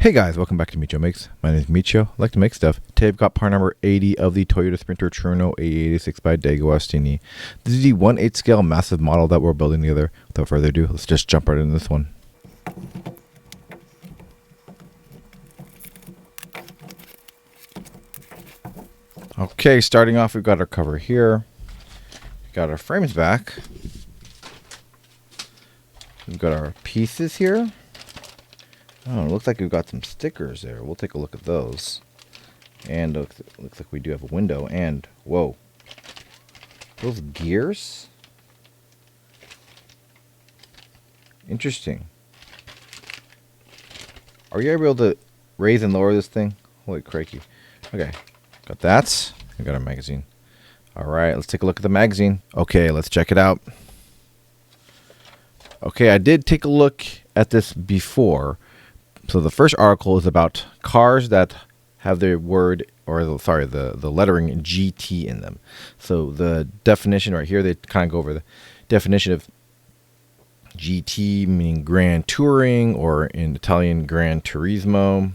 Hey guys, welcome back to Micho Makes. My name is Micho. I like to make stuff. Today I've got part number 80 of the Toyota Sprinter Trueno AE86 by DeAgostini. This is the 1/8 scale massive model that we're building together. Without further ado, let's just jump right into this one. Okay, starting off, we've got our cover here. We've got our frames back. We've got our pieces here. Oh, it looks like we've got some stickers there. We'll take a look at those. And looks like we do have a window. And, whoa. Those gears? Interesting. Are you able to raise and lower this thing? Holy crikey. Okay, got that. We got our magazine. Alright, let's take a look at the magazine. Okay, let's check it out. Okay, I did take a look at this before. So the first article is about cars that have the word, or the lettering GT in them. So the definition right here, they kind of go over the definition of GT, meaning Grand Touring, or in Italian, Gran Turismo.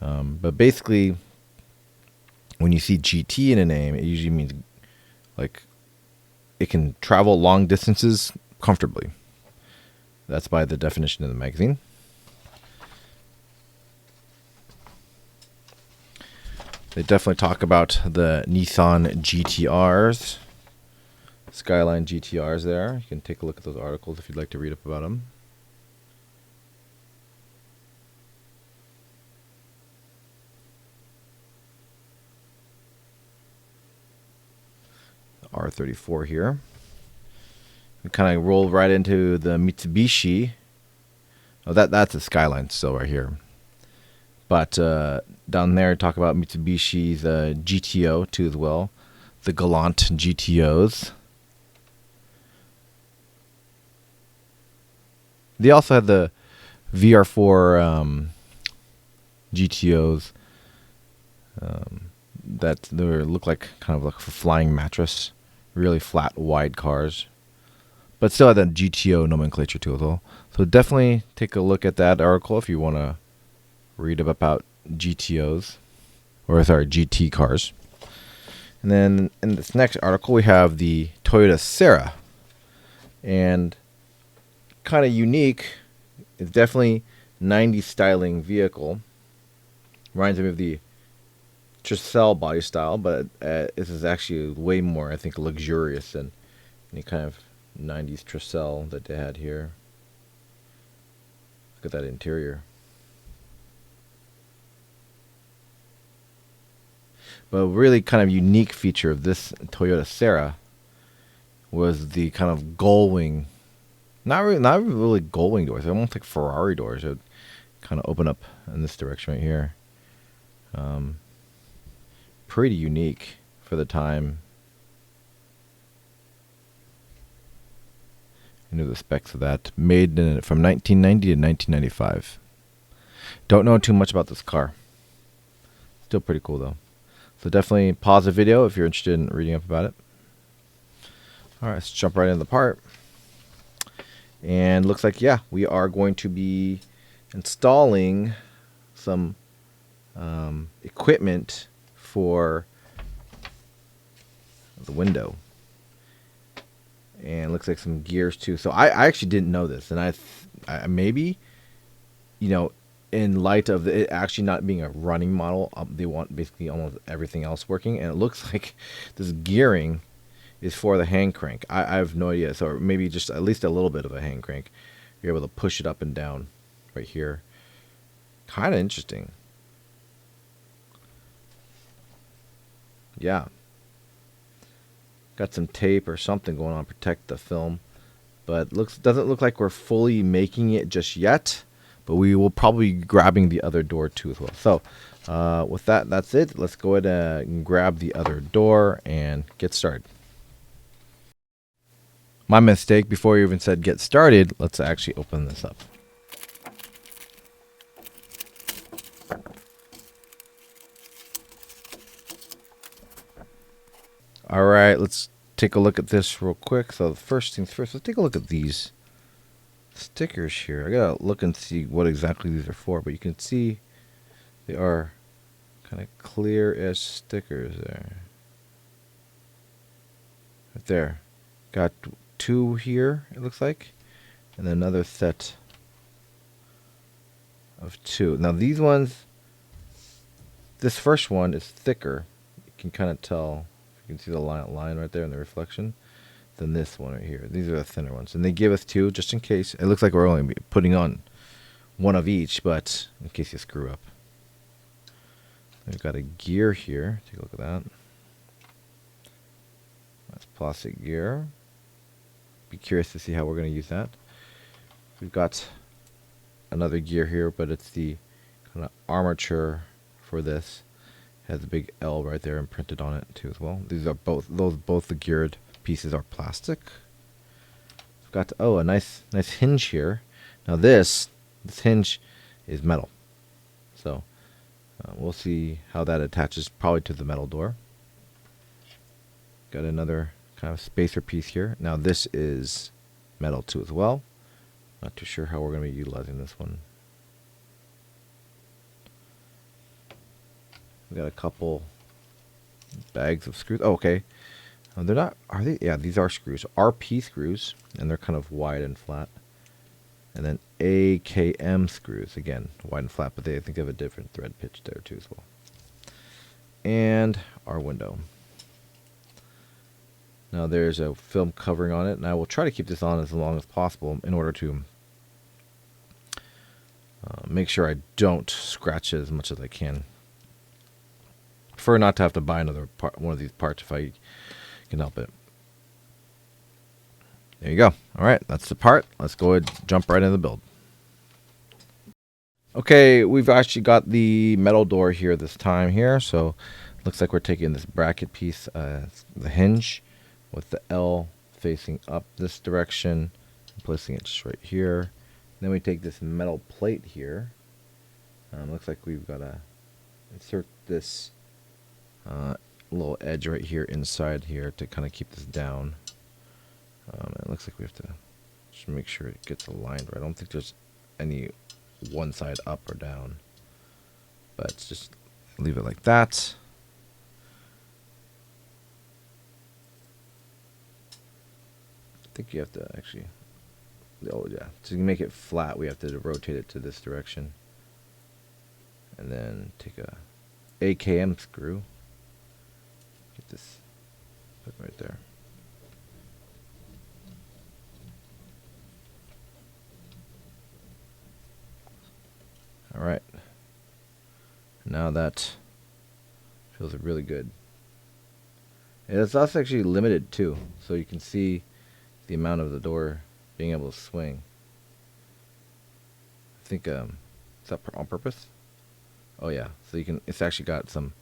But basically, when you see GT in a name, it usually means like it can travel long distances comfortably. That's by the definition of the magazine. They definitely talk about the Nissan GTRs, Skyline GTRs there. You can take a look at those articles if you'd like to read up about them. The R34 here. We kind of roll right into the Mitsubishi. Oh, that's a Skyline still right here. But down there, talk about Mitsubishi's GTO too as well. The Galant GTOs. They also had the VR4 GTOs that they look like kind of like a flying mattress. Really flat, wide cars. But still had that GTO nomenclature too as well. So definitely take a look at that article if you want to read about GTOs, or GT cars. And then in this next article, we have the Toyota Serra. And kind of unique, it's definitely 90s styling vehicle. Reminds me of the Tercel body style, but this is actually way more, I think, luxurious than any kind of 90s Tercel that they had here. Look at that interior. But a really kind of unique feature of this Toyota Serra was the kind of gull-wing, not really gull-wing doors, almost like Ferrari doors. It would kind of open up in this direction right here. Pretty unique for the time. You know the specs of that. Made from 1990 to 1995. Don't know too much about this car. Still pretty cool though. So definitely pause the video if you're interested in reading up about it. All right, let's jump right into the part. And looks like, yeah, we are going to be installing some equipment for the window. And looks like some gears too. So I actually didn't know this. And I maybe, you know, in light of it actually not being a running model, they want basically almost everything else working. And it looks like this gearing is for the hand crank. I have no idea. So maybe just at least a little bit of a hand crank. You're able to push it up and down right here. Kind of interesting. Yeah. Got some tape or something going on to protect the film. But doesn't look like we're fully making it just yet. But we will probably be grabbing the other door too as well. So with that, that's it. Let's go ahead and grab the other door and get started. My mistake, before you even said get started, let's actually open this up. All right, let's take a look at this real quick. So the first things first, let's take a look at these stickers here. I gotta look and see what exactly these are for, but you can see they are kind of clear as stickers there. Right there. Got 2 here, it looks like, and then another set of 2. Now these ones, this first one is thicker. You can kind of tell. You can see the line right there in the reflection. Than this one right here. These are the thinner ones, and they give us 2 just in case. It looks like we're only putting on 1 of each, but in case you screw up. We've got a gear here. Take a look at that. That's plastic gear. Be curious to see how we're going to use that. We've got another gear here, but it's the kind of armature for this. It has a big L right there imprinted on it too as well. These are both the geared pieces are plastic. We've got a nice hinge here. Now this hinge is metal, so we'll see how that attaches probably to the metal door. Got another kind of spacer piece here. Now this is metal too as well. Not too sure how we're going to be utilizing this one. We got a couple bags of screws. Oh, okay. They're not, are they? Yeah, these are screws. RP screws, and they're kind of wide and flat. And then AKM screws, again, wide and flat, but I think they have a different thread pitch there too as well. And our window. Now there's a film covering on it, and I will try to keep this on as long as possible in order to make sure I don't scratch it as much as I can. Prefer not to have to buy another one of these parts if I can help it. There you go. All right, that's the part. Let's go ahead and jump right into the build. Okay, we've actually got the metal door here this time here. So looks like we're taking this bracket piece, the hinge, with the L facing up this direction, and placing it just right here. Then we take this metal plate here. Looks like we've got to insert this little edge right here inside here to kind of keep this down. It looks like we have to just make sure it gets aligned right. I don't think there's any one side up or down, but just leave it like that. I think you have to actually, oh yeah, to make it flat we have to rotate it to this direction, and then take a AKM screw. Get this put right there. All right. Now that feels really good. And it's also actually limited too, so you can see the amount of the door being able to swing. I think is that on purpose? Oh yeah. So you can. It's actually got some.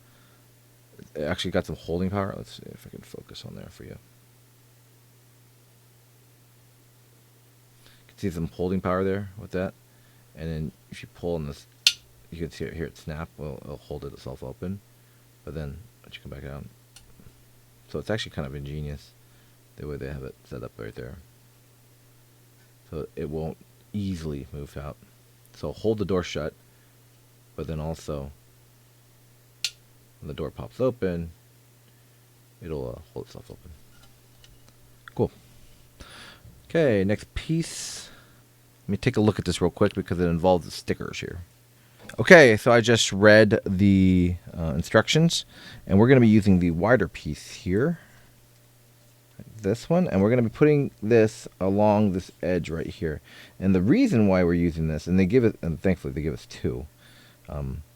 It actually got some holding power. Let's see if I can focus on there for you. You can see some holding power there with that. And then if you pull on this, you can see it here, it snap. Well, it'll hold itself open. But then once you come back down. So it's actually kind of ingenious the way they have it set up right there. So it won't easily move out. So hold the door shut, but then also when the door pops open, it'll hold itself open. Cool. Okay, next piece. Let me take a look at this real quick because it involves the stickers here. Okay, so I just read the instructions, and we're going to be using the wider piece here, this one, and we're going to be putting this along this edge right here. And the reason why we're using this, and they give it, and thankfully they give us 2.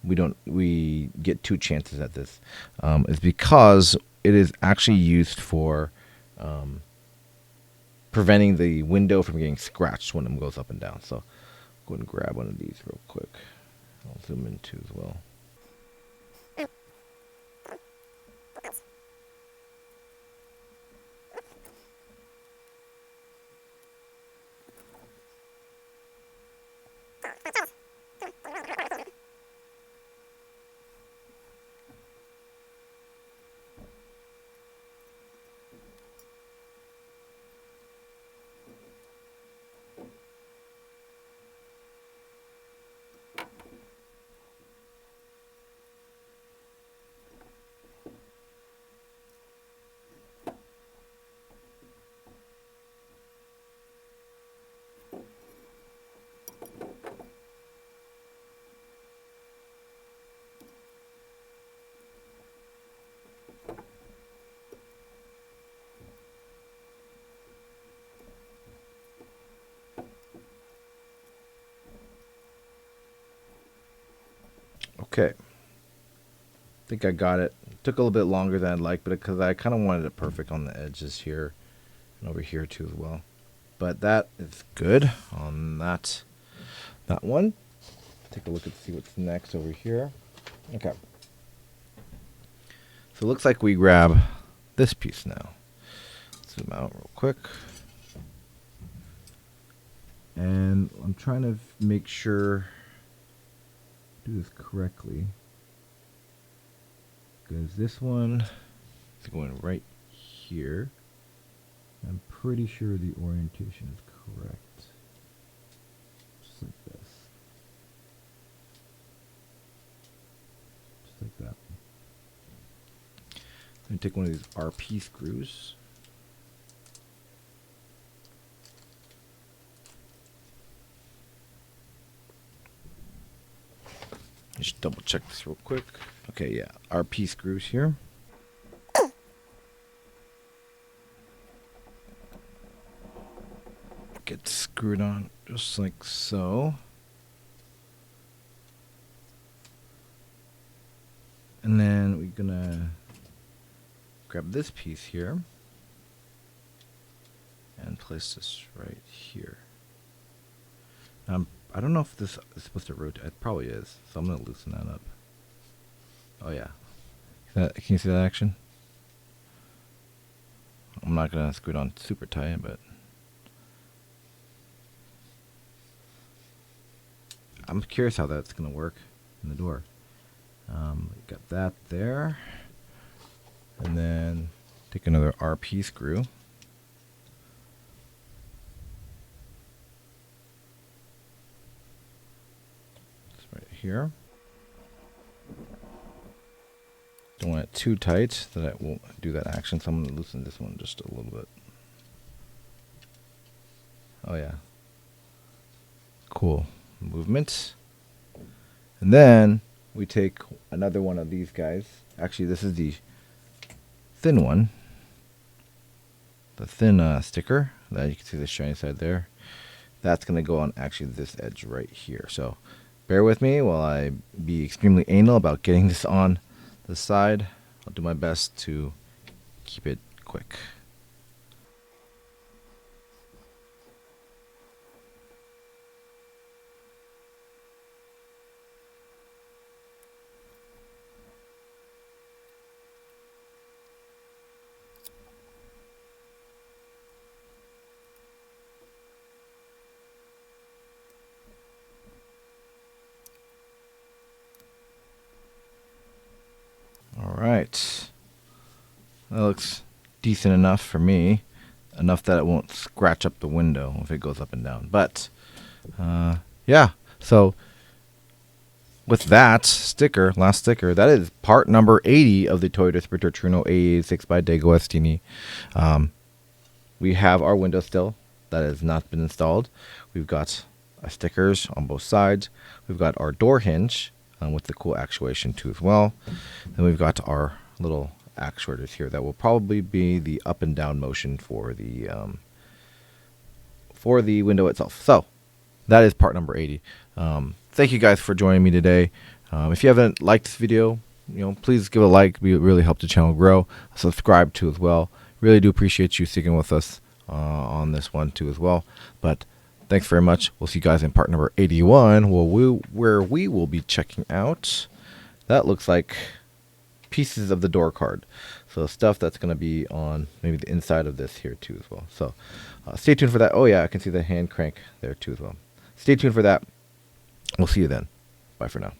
We get 2 chances at this, is because it is actually used for preventing the window from getting scratched when it goes up and down. So go ahead and grab one of these real quick. I'll zoom in too as well. Okay. I think I got it. Took a little bit longer than I'd like, but because I kind of wanted it perfect on the edges here and over here too as well. But that is good on that one. Take a look and see what's next over here. Okay. So it looks like we grab this piece now. Zoom out real quick. And I'm trying to make sure do this correctly. Because this one is going right here. I'm pretty sure the orientation is correct. Just like this. Just like that. I'm going to take one of these RP screws. Just double check this real quick. Okay, yeah, RP screws here. Get screwed on just like so. And then we're gonna grab this piece here and place this right here. I don't know if this is supposed to rotate. It probably is. So I'm going to loosen that up. Oh, yeah. Can you see that action? I'm not going to screw it on super tight, but I'm curious how that's going to work in the door. Got that there. And then take another RP screw. Right here. Don't want it too tight that it won't do that action, so I'm going to loosen this one just a little bit. Oh yeah. Cool. Movement. And then we take another one of these guys. Actually, this is the thin one. The thin sticker. That you can see the shiny side there. That's going to go on actually this edge right here. So bear with me while I be extremely anal about getting this on the side. I'll do my best to keep it quick. Alright, that looks decent enough for me, enough that it won't scratch up the window if it goes up and down. But yeah, so with that sticker, last sticker, that is part number 80 of the Toyota Sprinter Trueno AE86 by DeAgostini. We have our window still that has not been installed. We've got stickers on both sides. We've got our door hinge with the cool actuation too as well. Then we've got our little actuators here that will probably be the up and down motion for the window itself. So that is part number 80. Thank you guys for joining me today. If you haven't liked this video, please give a like. It really helps the channel grow. Subscribe too as well. Really do appreciate you sticking with us on this one too as well. But thanks very much. We'll see you guys in part number 81, where we will be checking out, that looks like pieces of the door card. So stuff that's going to be on maybe the inside of this here too as well. So stay tuned for that. Oh yeah, I can see the hand crank there too as well. Stay tuned for that. We'll see you then. Bye for now.